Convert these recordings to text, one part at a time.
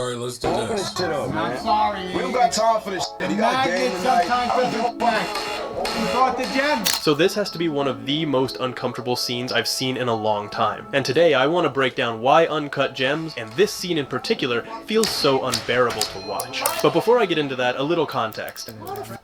Alright, let's do Open this. this shit up, man. I'm sorry. We don't got time for this shit. You got a game tonight. Sometimes doesn't back. You brought the gems. So this has to be one of the most uncomfortable scenes I've seen in a long time. And today I want to break down why Uncut Gems, and this scene in particular, feels so unbearable to watch. But before I get into that, a little context.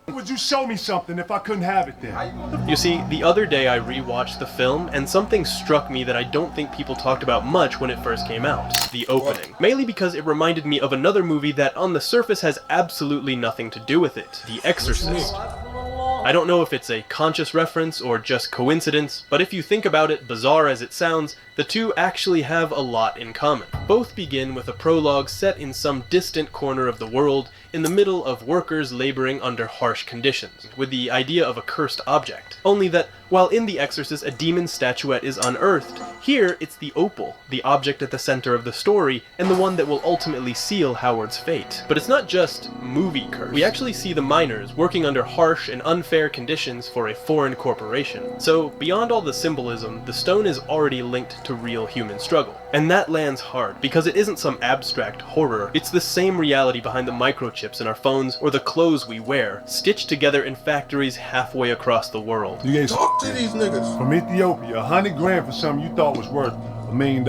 Would you show me something if I couldn't have it then? You see, the other day I rewatched the film, and something struck me that I don't think people talked about much when it first came out. The opening. Mainly because it reminded me of another movie that on the surface has absolutely nothing to do with it. The Exorcist. I don't know if it's a conscious reference or just coincidence, but if you think about it, bizarre as it sounds, the two actually have a lot in common. Both begin with a prologue set in some distant corner of the world, in the middle of workers laboring under harsh conditions, with the idea of a cursed object. Only that, while in The Exorcist a demon statuette is unearthed, here it's the opal, the object at the center of the story, and the one that will ultimately seal Howard's fate. But it's not just movie curse. We actually see the miners working under harsh and unfair conditions for a foreign corporation. So, beyond all the symbolism, the stone is already linked to real human struggle. And that lands hard, because it isn't some abstract horror, it's the same reality behind the microchips in our phones or the clothes we wear, stitched together in factories halfway across the world. You gave Talk to these niggas. from Ethiopia 100 grand for something you thought was worth $1 million.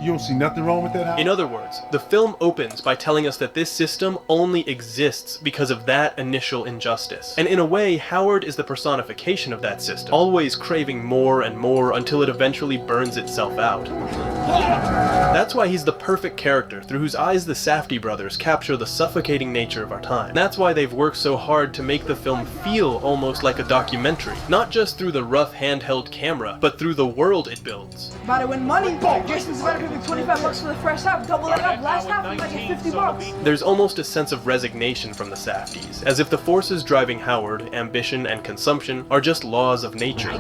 You don't see nothing wrong with that, Howard? In other words, the film opens by telling us that this system only exists because of that initial injustice. And in a way, Howard is the personification of that system, always craving more and more until it eventually burns itself out. That's why he's the perfect character through whose eyes the Safdie brothers capture the suffocating nature of our time. That's why they've worked so hard to make the film feel almost like a documentary, not just through the rough handheld camera, but through the world it builds. About to win money. Jason's about to pay me 25 bucks for the first half. Double that up. Last half, I might get 50 bucks. There's almost a sense of resignation from the Safdies, as if the forces driving Howard, ambition and consumption, are just laws of nature. I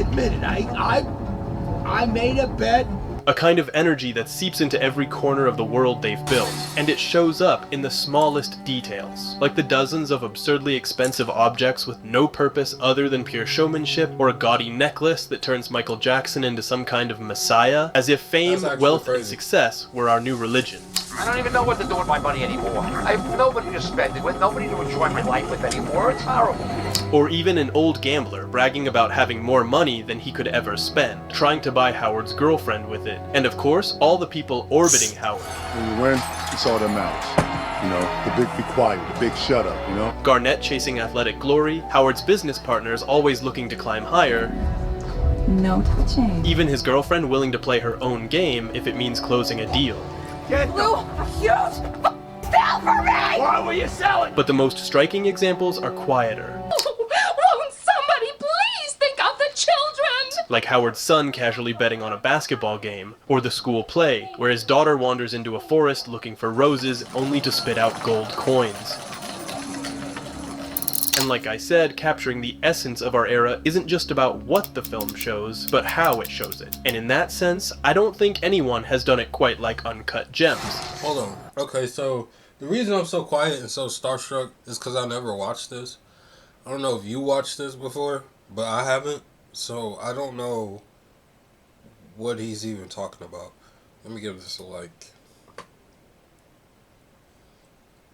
admit it. I made a bet. A kind of energy that seeps into every corner of the world they've built, and it shows up in the smallest details, like the dozens of absurdly expensive objects with no purpose other than pure showmanship, or a gaudy necklace that turns Michael Jackson into some kind of messiah, as if fame, That's actually wealth, crazy. and success were our new religion. I don't even know what to do with my money anymore. I have nobody to spend it with, nobody to enjoy my life with anymore. It's horrible. Or even an old gambler bragging about having more money than he could ever spend, trying to buy Howard's girlfriend with it. And of course, all the people orbiting Howard. When you win, it's all that matters. You know, the big be quiet, the big shut up, you know? Garnett chasing athletic glory, Howard's business partners always looking to climb higher, No touching. even his girlfriend willing to play her own game if it means closing a deal. Blue, a huge sell for me! Why were you selling? But the most striking examples are quieter, Won't somebody please think of the children? like Howard's son casually betting on a basketball game, or the school play, where his daughter wanders into a forest looking for roses only to spit out gold coins. And like I said, capturing the essence of our era isn't just about what the film shows, but how it shows it. And in that sense, I don't think anyone has done it quite like Uncut Gems. Hold on. Okay, so the reason I'm so quiet and so starstruck is because I never watched this. I don't know if you watched this before, but I haven't. So I don't know what he's even talking about. Let me give this a like.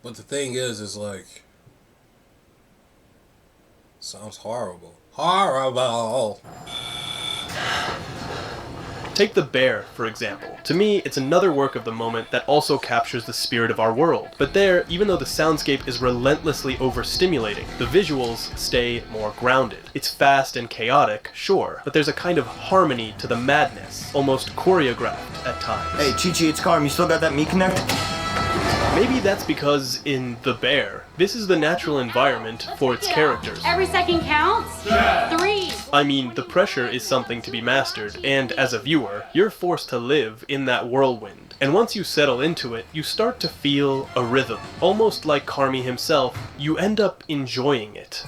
But the thing is like, sounds horrible. Horrible. Take The Bear, for example. To me, it's another work of the moment that also captures the spirit of our world. But there, even though the soundscape is relentlessly overstimulating, the visuals stay more grounded. It's fast and chaotic, sure, but there's a kind of harmony to the madness, almost choreographed at times. Hey, Chi-Chi, it's Carm. You still got that Me Connect? Maybe that's because in The Bear, this is the natural environment for its characters. Every second counts. 3. I mean, the pressure is something to be mastered, and as a viewer, you're forced to live in that whirlwind. And once you settle into it, you start to feel a rhythm. Almost like Carmy himself, you end up enjoying it.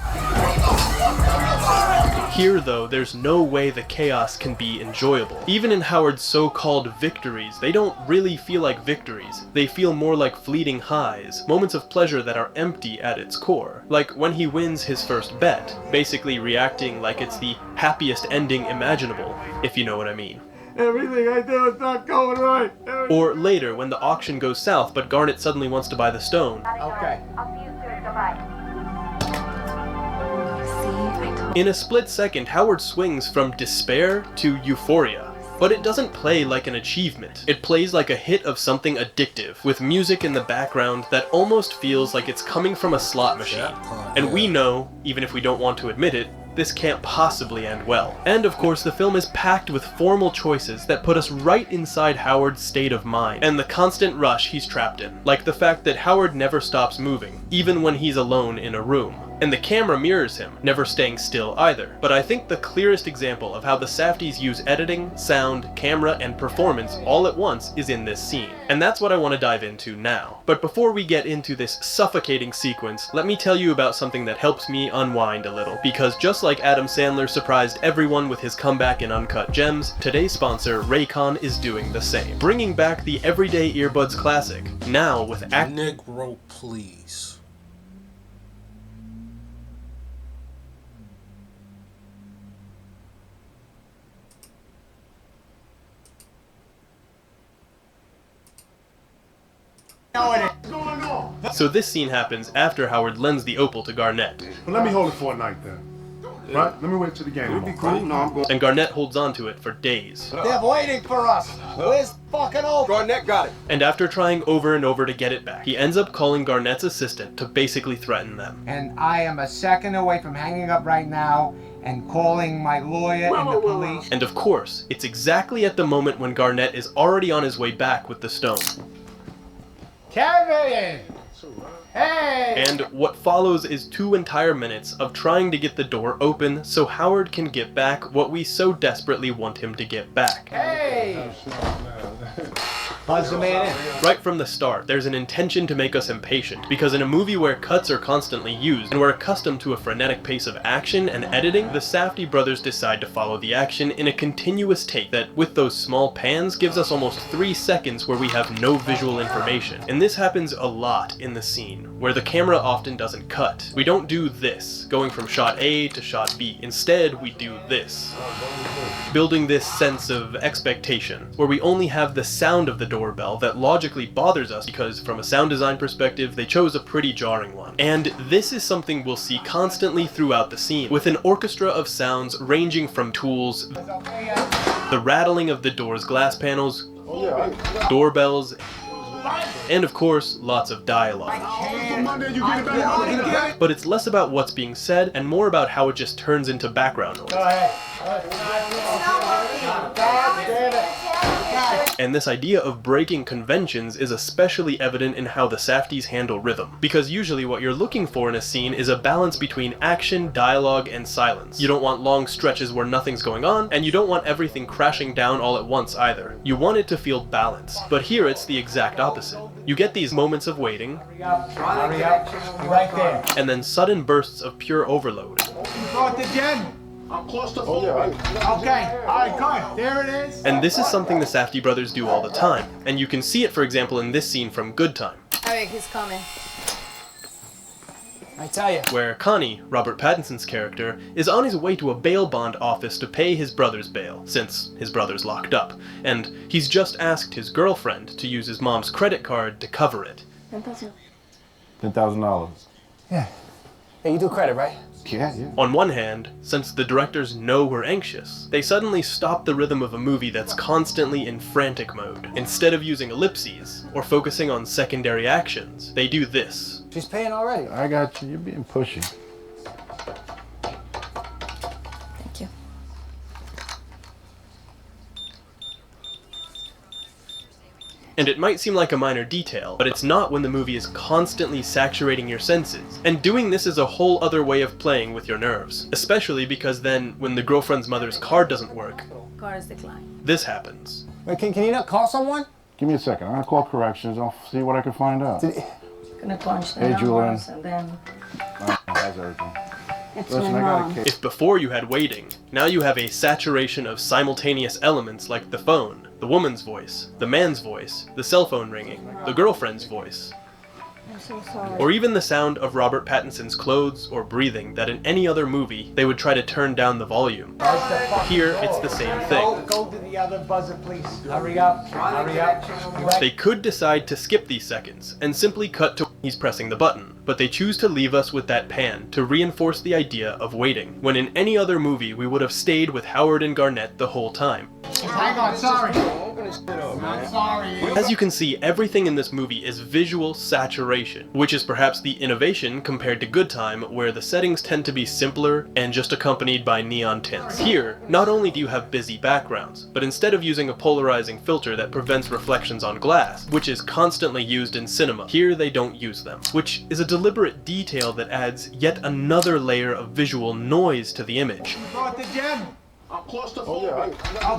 Here, though, there's no way the chaos can be enjoyable. Even in Howard's so-called victories, they don't really feel like victories. They feel more like fleeting highs, moments of pleasure that are empty at its core. Like when he wins his first bet, basically reacting like it's the happiest ending imaginable, if you know what I mean. Everything I do is not going right. Or later, when the auction goes south, but Garnet suddenly wants to buy the stone. Okay. I'll see you soon. Goodbye. In a split second, Howard swings from despair to euphoria. But it doesn't play like an achievement. It plays like a hit of something addictive, with music in the background that almost feels like it's coming from a slot machine. And we know, even if we don't want to admit it, this can't possibly end well. And of course, the film is packed with formal choices that put us right inside Howard's state of mind, and the constant rush he's trapped in. Like the fact that Howard never stops moving, even when he's alone in a room. And the camera mirrors him, never staying still either. But I think the clearest example of how the Safdies use editing, sound, camera, and performance all at once is in this scene. And that's what I want to dive into now. But before we get into this suffocating sequence, let me tell you about something that helps me unwind a little. Because just like Adam Sandler surprised everyone with his comeback in Uncut Gems, today's sponsor, Raycon, is doing the same. Bringing back the everyday earbuds classic, now with Negro, please. So this scene happens after Howard lends the opal to Garnet. Well, let me hold it for a night then. Right? Let me wait till the game. It'll be cool. No, I'm going. And Garnet holds onto it for days. They're waiting for us. Where's fucking old? Garnett got it. And after trying over and over to get it back, he ends up calling Garnet's assistant to basically threaten them. And I am a second away from hanging up right now and calling my lawyer and the police. And of course, it's exactly at the moment when Garnet is already on his way back with the stone. Kevin! Hey! And what follows is 2 entire minutes of trying to get the door open so Howard can get back what we so desperately want him to get back. Hey! Buzz the man in. Right from the start, there's an intention to make us impatient, because in a movie where cuts are constantly used, and we're accustomed to a frenetic pace of action and editing, the Safdie brothers decide to follow the action in a continuous take that, with those small pans, gives us almost 3 seconds where we have no visual information. And this happens a lot in the scene, where the camera often doesn't cut. We don't do this, going from shot A to shot B. Instead, we do this, building this sense of expectation, where we only have the sound of the doorbell that logically bothers us because from a sound design perspective, they chose a pretty jarring one. And this is something we'll see constantly throughout the scene, with an orchestra of sounds ranging from tools, the rattling of the door's glass panels, doorbells, and of course, lots of dialogue. But it's less about what's being said and more about how it just turns into background noise. And this idea of breaking conventions is especially evident in how the Safdies handle rhythm. Because usually what you're looking for in a scene is a balance between action, dialogue, and silence. You don't want long stretches where nothing's going on, and you don't want everything crashing down all at once either. You want it to feel balanced. But here it's the exact opposite. You get these moments of waiting, Hurry up. Right there. and then sudden bursts of pure overload. Go at the gym. I'm close to full. Okay, alright, good. There it is. And this is something the Safdie brothers do all the time. And you can see it, for example, in this scene from Good Time. Alright, he's coming. I tell you. Where Connie, Robert Pattinson's character, is on his way to a bail bond office to pay his brother's bail, since his brother's locked up, and he's just asked his girlfriend to use his mom's credit card to cover it. $10,000. Yeah. Hey, you do credit, right? Yeah. On one hand, since the directors know we're anxious, they suddenly stop the rhythm of a movie that's constantly in frantic mode. Instead of using ellipses, or focusing on secondary actions, they do this. She's paying already. I got you. You're being pushy. Thank you. And it might seem like a minor detail, but it's not when the movie is constantly saturating your senses. And doing this is a whole other way of playing with your nerves. Especially because then, when the girlfriend's mother's card doesn't work, Card is declined. this happens. Wait, can you not call someone? Give me a second. I'm gonna call corrections. I'll see what I can find out. Gonna punch the Hey, numbers and then... That's everything. It's Listen, my I got a mom. case. If before you had waiting, now you have a saturation of simultaneous elements like the phone, the woman's voice, the man's voice, the cell phone ringing, the girlfriend's voice. I'm so sorry. Or even the sound of Robert Pattinson's clothes or breathing that in any other movie they would try to turn down the volume. Here, it's the same thing. Go to the other buzzer, please. Hurry up. Hurry up. They could decide to skip these seconds and simply cut to he's pressing the button, but they choose to leave us with that pan to reinforce the idea of waiting, when in any other movie we would have stayed with Howard and Garnett the whole time. Hang on, sorry. I'm sorry. As you can see, everything in this movie is visual saturation, which is perhaps the innovation compared to Good Time, where the settings tend to be simpler and just accompanied by neon tints. Here, not only do you have busy backgrounds, but instead of using a polarizing filter that prevents reflections on glass, which is constantly used in cinema, here they don't use them, which is a deliberate detail that adds yet another layer of visual noise to the image. Go at the gym.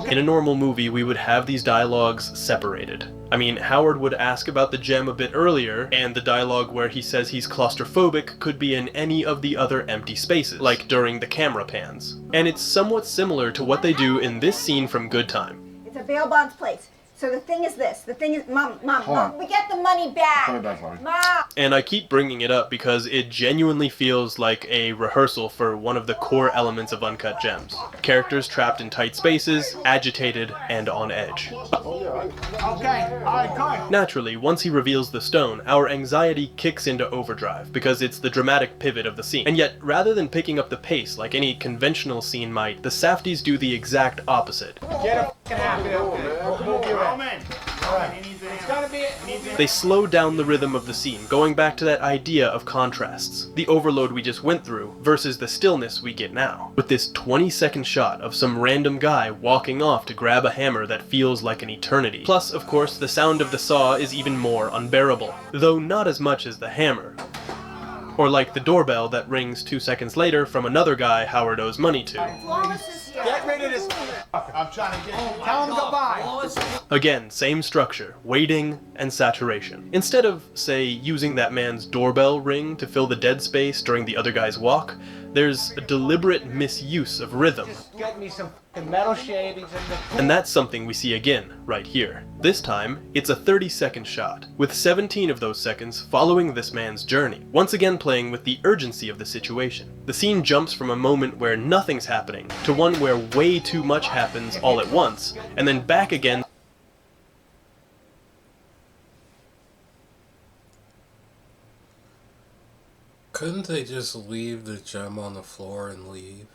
In a normal movie, we would have these dialogues separated. I mean, Howard would ask about the gem a bit earlier, and the dialogue where he says he's claustrophobic could be in any of the other empty spaces, like during the camera pans. And it's somewhat similar to what they do in this scene from Good Time. It's a bail bonds place. So the thing is this. The thing is, Mom, we get the money back. Mom. And I keep bringing it up because it genuinely feels like a rehearsal for one of the core elements of Uncut Gems. Characters trapped in tight spaces, agitated, and on edge. Okay, alright, good. Naturally, once he reveals the stone, our anxiety kicks into overdrive because it's the dramatic pivot of the scene. And yet, rather than picking up the pace like any conventional scene might, the Safdies do the exact opposite. Get a f***ing happy. Move your ass. It's gonna be They slow down the rhythm of the scene, going back to that idea of contrasts, the overload we just went through versus the stillness we get now, with this 20-second shot of some random guy walking off to grab a hammer that feels like an eternity. Plus, of course, the sound of the saw is even more unbearable, though not as much as the hammer. Or like the doorbell that rings 2 seconds later from another guy Howard owes money to. Get rid of this. I'm trying to get. Tell him goodbye. Again, same structure, waiting and saturation. Instead of, say, using that man's doorbell ring to fill the dead space during the other guy's walk, there's a deliberate misuse of rhythm. Just get me some metal shavings And that's something we see again, right here. This time, it's a 30-second shot, with 17 of those seconds following this man's journey, once again playing with the urgency of the situation. The scene jumps from a moment where nothing's happening, to one where way too much happens all at once, and then back again. Couldn't they just leave the gem on the floor and leave?